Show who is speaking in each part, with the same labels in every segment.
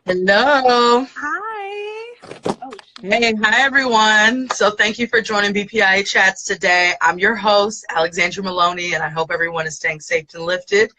Speaker 1: Hello.
Speaker 2: Hi. Oh,
Speaker 1: Hey, hi everyone. So thank you for joining BPIA Chats today. I'm your host, Alexandra Maloney, and I hope everyone is staying safe and lifted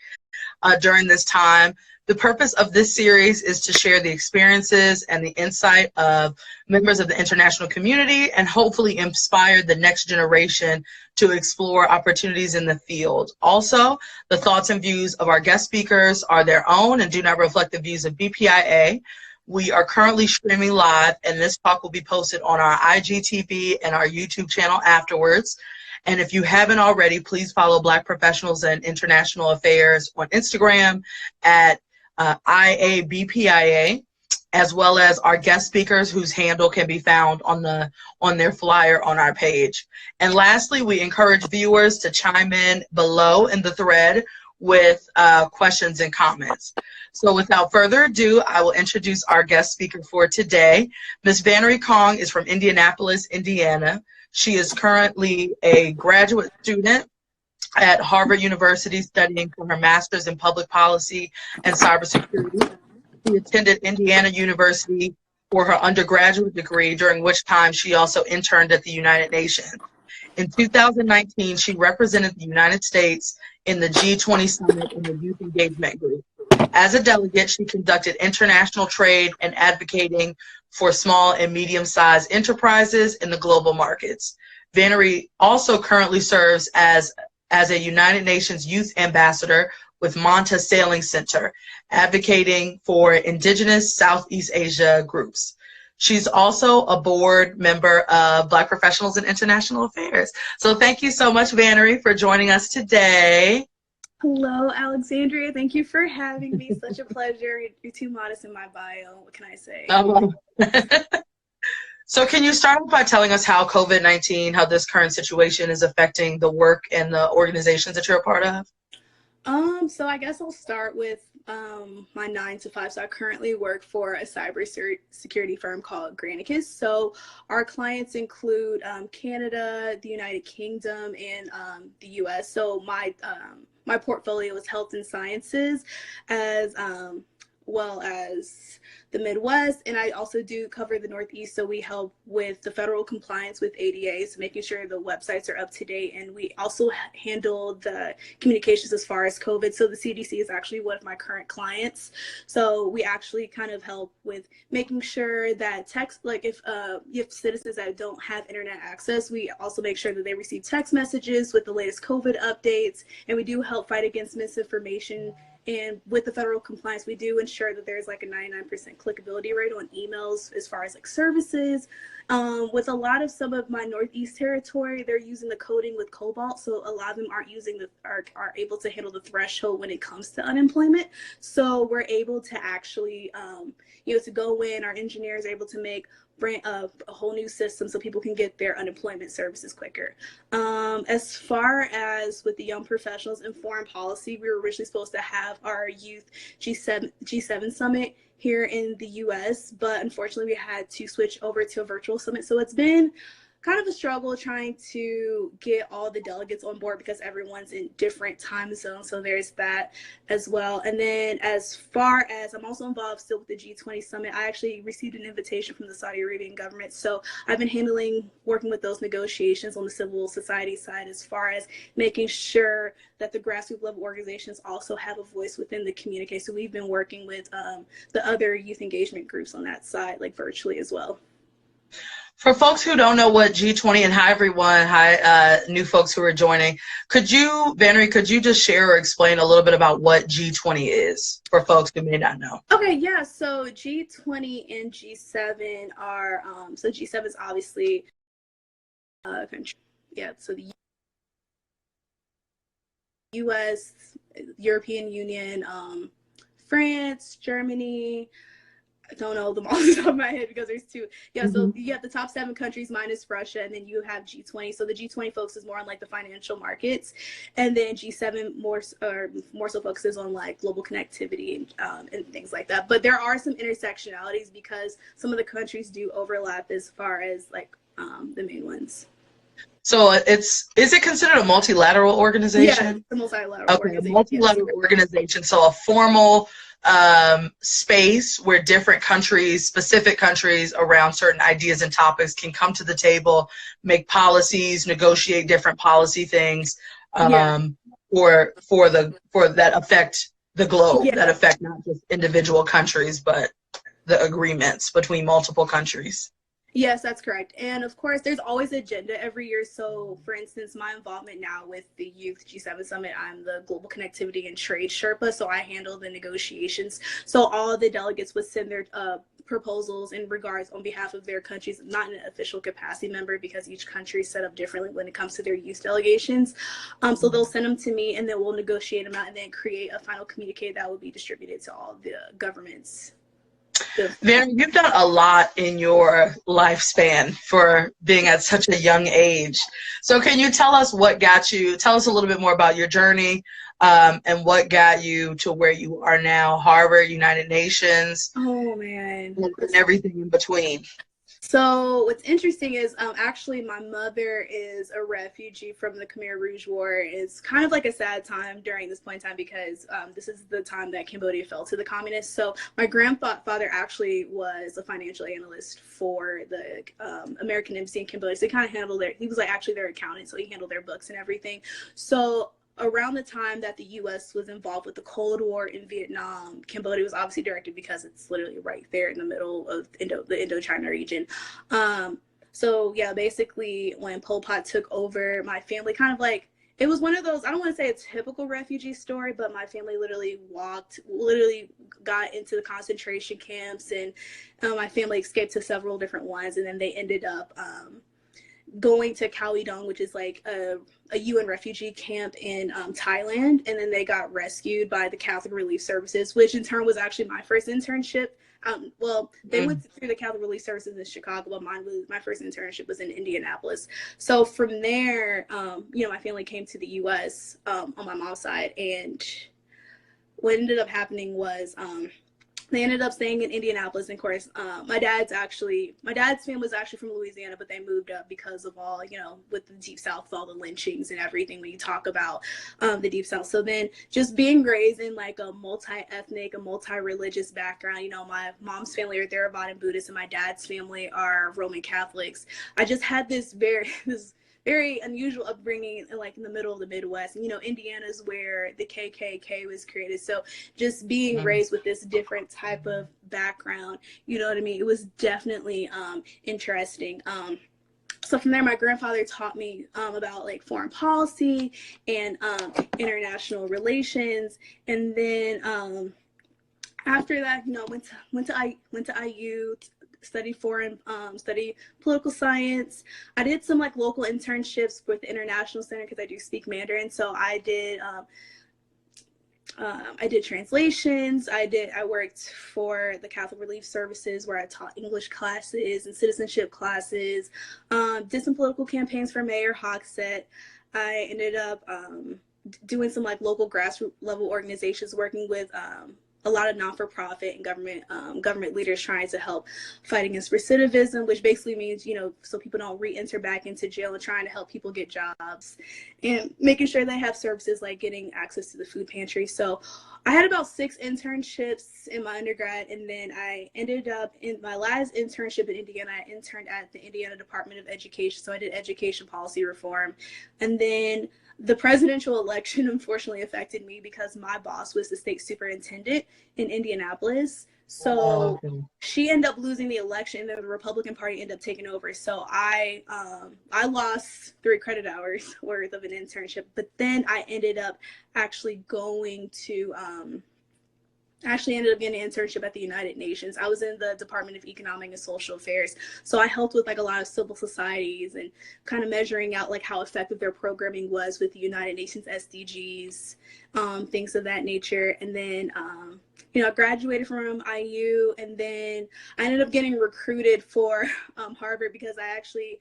Speaker 1: during this time. The purpose of this series is to share the experiences and the insight of members of the international community and hopefully inspire the next generation to explore opportunities in the field. Also, the thoughts and views of our guest speakers are their own and do not reflect the views of BPIA. We are currently streaming live, and this talk will be posted on our IGTV and our YouTube channel afterwards. And if you haven't already, please follow Black Professionals in International Affairs on Instagram at IABPIA, as well as our guest speakers whose handle can be found on their flyer on our page. And lastly, we encourage viewers to chime in below in the thread with questions and comments. So without further ado, I will introduce our guest speaker for today. Ms. Vannary Kong is from Indianapolis, Indiana. She is currently a graduate student at Harvard University studying for her master's in public policy and cybersecurity. She attended Indiana University for her undergraduate degree, during which time she also interned at the United Nations. In 2019, she represented the United States in the G20 Summit in the Youth Engagement Group. As a delegate, she conducted international trade and advocating for small and medium-sized enterprises in the global markets. Vannary also currently serves as a United Nations Youth Ambassador with Manta Sailing Center, advocating for indigenous Southeast Asia groups. She's also a board member of Black Professionals in International Affairs. So thank you so much, Vannary, for joining us today.
Speaker 2: hello, Alexandria. Thank you for having me. Such a pleasure. You're too modest in my bio. What can I say?
Speaker 1: So can you start off by telling us how COVID-19, how this current situation is affecting the work and the organizations that you're a part of?
Speaker 2: So I guess I'll start with my 9 to 5. So I currently work for a cybersecurity firm called Granicus. So our clients include Canada, the United Kingdom, and the US. So my portfolio is health and sciences, as well as the Midwest, and I also do cover the Northeast, so we help with the federal compliance with ADAs, making sure the websites are up to date, and we also handle the communications as far as COVID. So the CDC is actually one of my current clients, so we actually kind of help with making sure that text, like if you have citizens that don't have internet access, we also make sure that they receive text messages with the latest COVID updates, and we do help fight against misinformation. And with the federal compliance, we do ensure that there's like a 99% clickability rate on emails as far as like services. With a lot of some of my Northeast territory, they're using the coding with Cobalt. So a lot of them aren't using are able to handle the threshold when it comes to unemployment. So we're able to actually, to go in, our engineers are able to make a whole new system so people can get their unemployment services quicker. As far as with the young professionals in foreign policy, we were originally supposed to have our youth G7 summit here in the US, but unfortunately we had to switch over to a virtual summit. So it's been kind of a struggle trying to get all the delegates on board because everyone's in different time zones. So there's that as well. And then as far as I'm also involved still with the G20 Summit, I actually received an invitation from the Saudi Arabian government. So I've been working with those negotiations on the civil society side as far as making sure that the grassroots level organizations also have a voice within the community. So we've been working with the other youth engagement groups on that side, like virtually as well.
Speaker 1: For folks who don't know what G20 and new folks who are joining, Vannary, could you just share or explain a little bit about what G20 is for folks who may not know?
Speaker 2: Okay, yeah, so G20 and G7 are, so G7 is obviously country. Yeah, so the US, European Union, France, Germany, I don't know them all off the top of my head because there's two. Yeah, so you have the top 7 countries minus Russia, and then you have G20. So the G20 focuses more on like the financial markets, and then G7 more so focuses on like global connectivity and things like that. But there are some intersectionalities because some of the countries do overlap as far as like the main ones.
Speaker 1: So is it considered a multilateral organization?
Speaker 2: Yeah, it's a multilateral organization.
Speaker 1: Multilateral organization. So a formal space where different countries, specific countries around certain ideas and topics can come to the table, make policies, negotiate different policy things, for that affect the globe, that affect not just individual countries, but the agreements between multiple countries.
Speaker 2: Yes, that's correct. And of course, there's always agenda every year. So for instance, my involvement now with the Youth G7 Summit, I'm the Global Connectivity and Trade Sherpa. So I handle the negotiations. So all the delegates would send their proposals in regards on behalf of their countries, not in an official capacity member, because each country is set up differently when it comes to their youth delegations. So they'll send them to me, and then we'll negotiate them out and then create a final communique that will be distributed to all the governments.
Speaker 1: Vannary, you've done a lot in your lifespan for being at such a young age. So can you tell us tell us a little bit more about your journey, and what got you to where you are now, Harvard, United Nations,
Speaker 2: oh man,
Speaker 1: and everything in between?
Speaker 2: So what's interesting is actually my mother is a refugee from the Khmer Rouge War. It's kind of like a sad time during this point in time because this is the time that Cambodia fell to the communists. So my grandfather actually was a financial analyst for the American Embassy in Cambodia. So he kind of handled he was like actually their accountant, so he handled their books and everything. So around the time that the U.S. was involved with the Cold War in Vietnam, Cambodia was obviously directed because it's literally right there in the middle of the Indochina region. So yeah, basically when Pol Pot took over, my family kind of like, it was one of those, I don't want to say a typical refugee story, but my family literally got into the concentration camps, and my family escaped to several different ones, and then they ended up going to Caledon, which is like a UN refugee camp in Thailand, and then they got rescued by the Catholic Relief Services, which in turn was actually my first internship. Well, they went through the Catholic Relief Services in Chicago, but my first internship was in Indianapolis. So from there, my family came to the U.S. On my mom's side, and what ended up happening was they ended up staying in Indianapolis. And of course, my dad's family was actually from Louisiana, but they moved up because of all, with the Deep South, all the lynchings and everything when you talk about the Deep South. So then just being raised in like a multi-ethnic, a multi-religious background, my mom's family are Theravada Buddhists and my dad's family are Roman Catholics. I just had this very unusual upbringing in the middle of the Midwest. And, Indiana is where the KKK was created. So just being raised with this different type of background, you know what I mean? It was definitely interesting. So from there, my grandfather taught me about like foreign policy and international relations. And then after that, went to IU, study political science. I did some like local internships with the International Center because I do speak Mandarin. So I did translations. I worked for the Catholic Relief Services where I taught English classes and citizenship classes. Did some political campaigns for Mayor Hogsett. I ended up doing some like local grassroots level organizations, working with a lot of non-for-profit and government leaders trying to help fight against recidivism, which basically means, so people don't re-enter back into jail, and trying to help people get jobs and making sure they have services like getting access to the food pantry. So I had about 6 internships in my undergrad, and then I ended up in my last internship in Indiana. I interned at the Indiana Department of Education. So I did education policy reform. And then the presidential election unfortunately affected me because my boss was the state superintendent in Indianapolis. So she ended up losing the election, and then the Republican Party ended up taking over. So I lost 3 credit hours worth of an internship, but then I ended up actually getting an internship at the United Nations. I was in the Department of Economic and Social Affairs. So I helped with like a lot of civil societies and kind of measuring out like how effective their programming was with the United Nations SDGs, things of that nature. And then, I graduated from IU, and then I ended up getting recruited for Harvard because I actually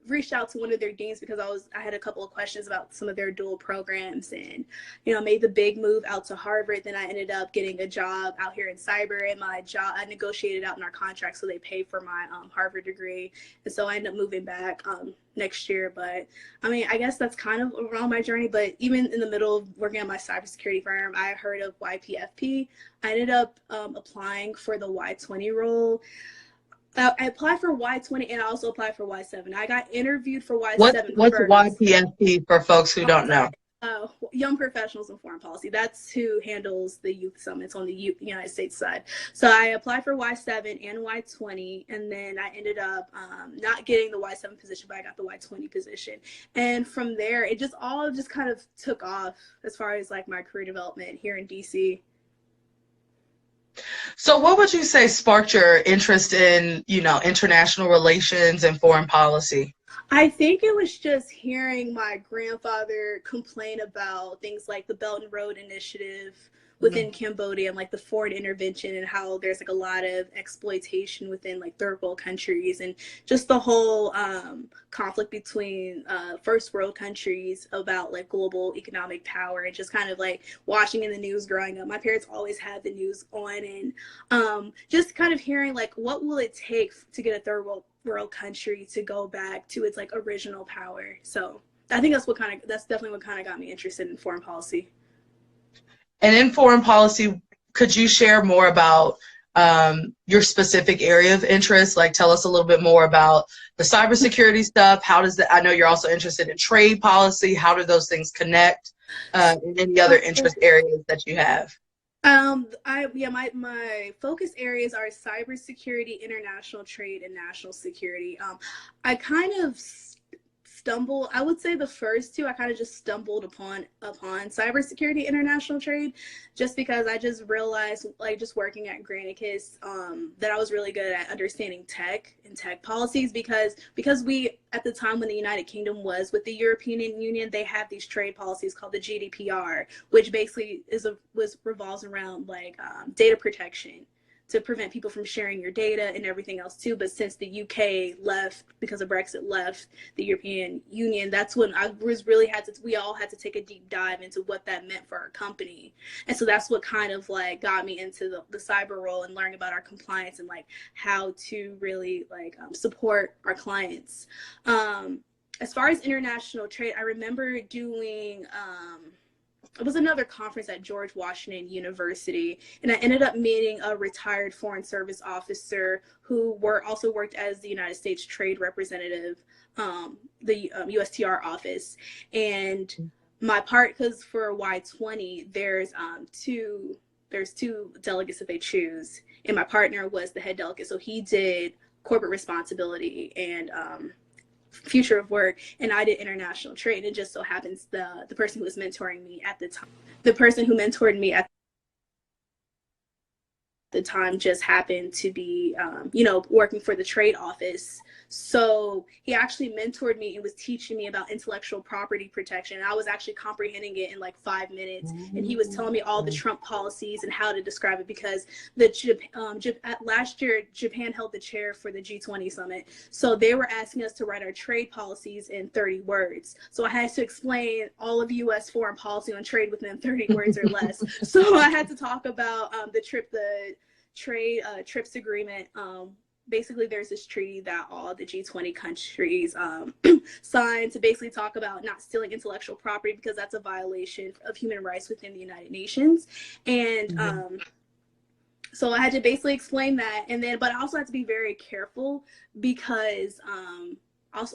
Speaker 2: reached out to one of their deans because I had a couple of questions about some of their dual programs, and made the big move out to Harvard. Then I ended up getting a job out here in cyber, and my job I negotiated out in our contract, so they paid for my Harvard degree, and so I ended up moving back next year. But I mean, I guess that's kind of around my journey. But even in the middle of working at my cybersecurity firm, I heard of YPFP. I ended up applying for the Y20 role. I applied for Y20 and I also applied for Y7. I got interviewed for Y7
Speaker 1: What's
Speaker 2: first.
Speaker 1: YPFP for folks who don't know?
Speaker 2: Young Professionals in Foreign Policy. That's who handles the youth summits on the United States side. So I applied for Y7 and Y20, and then I ended up not getting the Y7 position, but I got the Y20 position. And from there, it just all just kind of took off as far as like my career development here in DC.
Speaker 1: So what would you say sparked your interest in, international relations and foreign policy?
Speaker 2: I think it was just hearing my grandfather complain about things like the Belt and Road Initiative within Cambodia and like the foreign intervention and how there's like a lot of exploitation within like third world countries and just the whole conflict between first world countries about like global economic power and just kind of like watching in the news growing up. My parents always had the news on and just kind of hearing like what will it take to get a third world country to go back to its like original power. So I think that's definitely what kind of got me interested in foreign policy.
Speaker 1: And in foreign policy, could you share more about your specific area of interest? Like, tell us a little bit more about the cybersecurity stuff. How does that? I know you're also interested in trade policy. How do those things connect? And any other interest areas that you have?
Speaker 2: My focus areas are cybersecurity, international trade, and national security. I kind of I would say the first two I kind of just stumbled upon cybersecurity, international trade, just because I just realized, like just working at Granicus, that I was really good at understanding tech and tech policies because we, at the time when the United Kingdom was with the European Union, they have these trade policies called the GDPR, which basically revolves around like data protection, to prevent people from sharing your data and everything else too. But since the UK left, because of Brexit, left the European Union, that's when we all had to take a deep dive into what that meant for our company. And so that's what kind of like got me into the cyber role and learning about our compliance and like how to really like support our clients. As far as international trade, I remember doing, it was another conference at George Washington University, and I ended up meeting a retired Foreign Service officer who also worked as the United States Trade Representative, the USTR office. And my part, because for Y20, there's two delegates that they choose, and my partner was the head delegate, so he did corporate responsibility and future of work, and I did international trade. It just so happens the person who was mentoring me at the time, just happened to be working for the trade office. So he actually mentored me and was teaching me about intellectual property protection. And I was actually comprehending it in like 5 minutes. And he was telling me all the Trump policies and how to describe it, because last year, Japan held the chair for the G20 Summit. So they were asking us to write our trade policies in 30 words. So I had to explain all of U.S. foreign policy on trade within 30 words or less. So I had to talk about the trade TRIPS agreement. Basically, there's this treaty that all the G20 countries signed to basically talk about not stealing intellectual property, because that's a violation of human rights within the United Nations. And so I had to basically explain that. And then, but I also had to be very careful because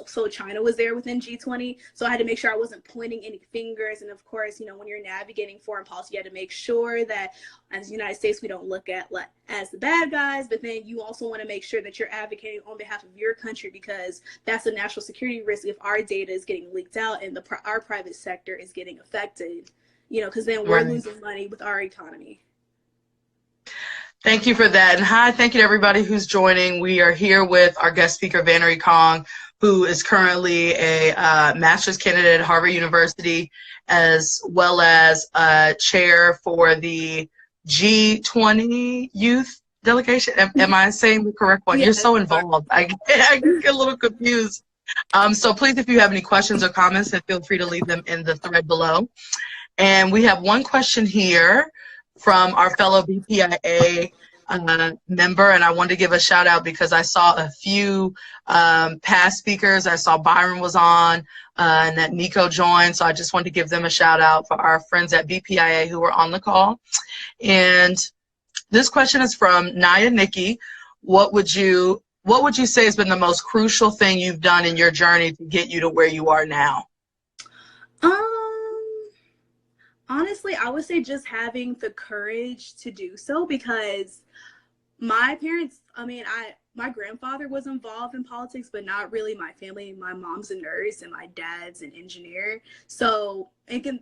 Speaker 2: so China was there within G20, so I had to make sure I wasn't pointing any fingers. And of course, when you're navigating foreign policy, you had to make sure that as the United States, we don't look at as the bad guys, but then you also want to make sure that you're advocating on behalf of your country, because that's a national security risk if our data is getting leaked out and our private sector is getting affected, because then we're losing money with our economy.
Speaker 1: Thank you for that. And hi, thank you to everybody who's joining. We are here with our guest speaker, Vannary Kong, who is currently a master's candidate at Harvard University, as well as a chair for the G20 youth delegation. Am I saying the correct one?
Speaker 2: Yeah,
Speaker 1: you're so involved. I get a little confused. So please, if you have any questions or comments, then feel free to leave them in the thread below. And we have one question here from our fellow BPIA member, and I wanted to give a shout out because I saw a few past speakers. I saw Byron was on, and that Nico joined, so I just wanted to give them a shout out for our friends at BPIA who were on the call. And this question is from Naya Nikki. What would you say has been the most crucial thing you've done in your journey to get you to where you are now?
Speaker 2: Honestly, I would say just having the courage to do so, because my parents, my grandfather was involved in politics, but not really my family. My mom's a nurse and my dad's an engineer. So,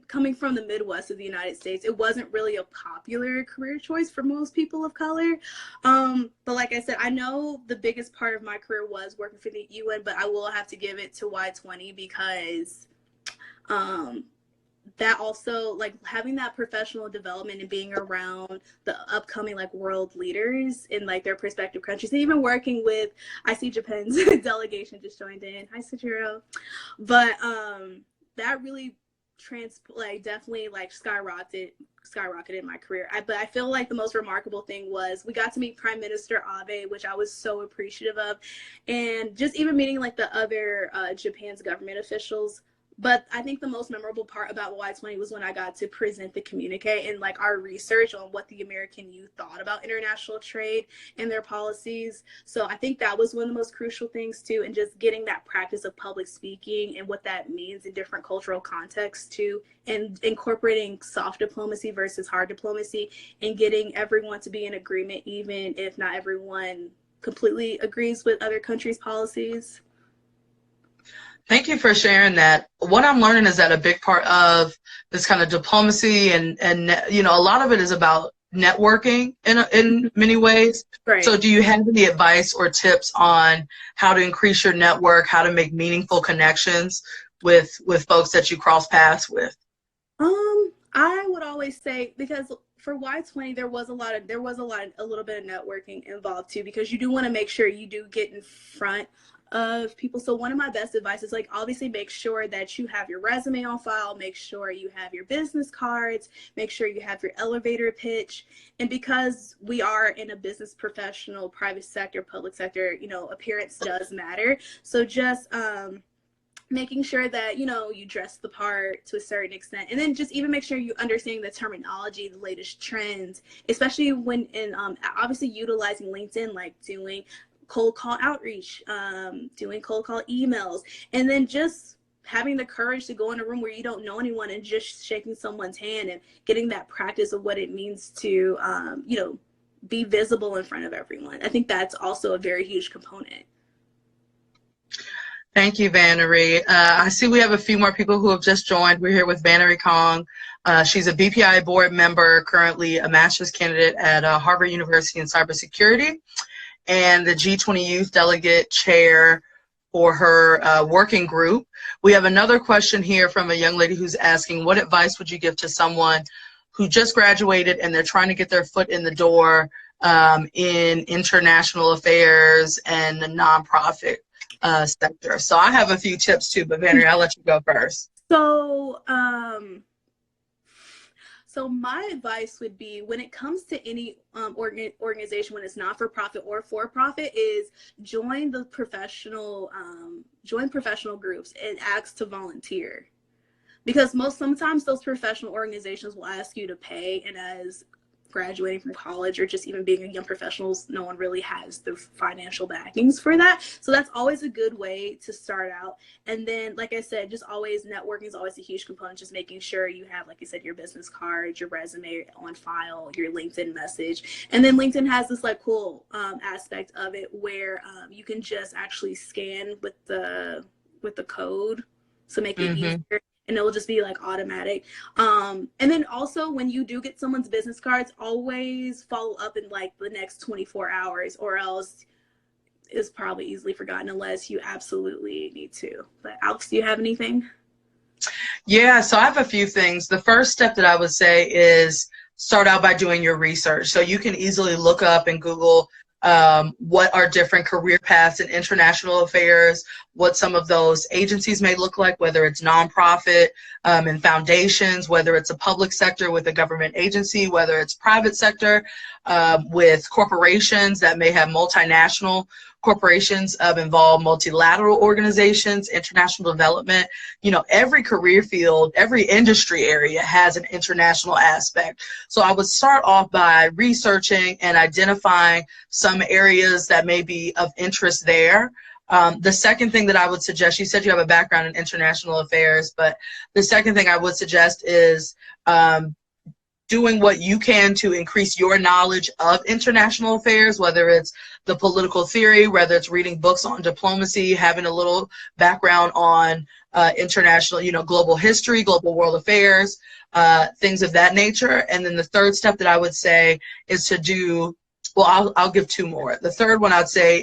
Speaker 2: coming from the Midwest of the United States, it wasn't really a popular career choice for most people of color. But like I said, I know the biggest part of my career was working for the UN, but I will have to give it to Y20 because that also, like, having that professional development and being around the upcoming like world leaders in like their respective countries, and even working with, I see Japan's delegation just joined in. Hi, Sachiro. But that really definitely like skyrocketed my career. But I feel like the most remarkable thing was we got to meet Prime Minister Abe, which I was so appreciative of, and just even meeting like the other Japan's government officials. But I think the most memorable part about Y20 was when I got to present the communique and like our research on what the American youth thought about international trade and their policies. So I think that was one of the most crucial things too, and just getting that practice of public speaking and what that means in different cultural contexts too, and incorporating soft diplomacy versus hard diplomacy, and getting everyone to be in agreement, even if not everyone completely agrees with other countries' policies.
Speaker 1: Thank you for sharing that. What I'm learning is that a big part of this kind of diplomacy and a lot of it is about networking in many ways.
Speaker 2: Right.
Speaker 1: So do you have any advice or tips on how to increase your network, how to make meaningful connections with folks that you cross paths with?
Speaker 2: I would always say, because for Y20 there was a little bit of networking involved too, because you do want to make sure you do get in front of people. So one of my best advice is like, obviously make sure that you have your resume on file, make sure you have your business cards, make sure you have your elevator pitch. And because we are in a business professional, private sector, public sector, appearance does matter. So just making sure that you dress the part to a certain extent, and then just even make sure you understand the terminology, the latest trends, especially when obviously utilizing LinkedIn, like doing cold call outreach, doing cold call emails, and then just having the courage to go in a room where you don't know anyone and just shaking someone's hand and getting that practice of what it means to be visible in front of everyone. I think that's also a very huge component.
Speaker 1: Thank you, Vannary. I see we have a few more people who have just joined. We're here with Vannary Kong. She's a BPIA board member, currently a master's candidate at Harvard University in cybersecurity, and the G20 Youth Delegate Chair for her working group. We have another question here from a young lady who's asking, what advice would you give to someone who just graduated and they're trying to get their foot in the door in international affairs and the nonprofit sector? So I have a few tips too, but Vannary, I'll let you go first.
Speaker 2: So my advice would be, when it comes to any organization, when it's not for profit or for profit, is join professional groups and ask to volunteer, because sometimes those professional organizations will ask you to pay, and as graduating from college or just even being a young professional, no one really has the financial backings for that. So that's always a good way to start out. And then, like I said, just always networking is always a huge component, just making sure you have, like you said, your business card, your resume on file, your LinkedIn message. And then LinkedIn has this like cool aspect of it where you can just actually scan with the code, so make it easier. And it will just be like automatic. And then also, when you do get someone's business cards, always follow up in like the next 24 hours, or else it's probably easily forgotten unless you absolutely need to. But Alex, do you have anything?
Speaker 1: Yeah, so I have a few things. The first step that I would say is start out by doing your research. So you can easily look up and Google what are different career paths in international affairs, what some of those agencies may look like, whether it's nonprofit and foundations, whether it's a public sector with a government agency, whether it's private sector with corporations that may have multinational corporations involve multilateral organizations, international development. You know, every career field, every industry area has an international aspect. So I would start off by researching and identifying some areas that may be of interest there. The second thing that I would suggest, you said you have a background in international affairs, but the second thing I would suggest is doing what you can to increase your knowledge of international affairs, whether it's the political theory, whether it's reading books on diplomacy, having a little background on international, you know, global history, global world affairs, things of that nature. And then the third step that I would say is to do, well, I'll give two more. The third one I'd say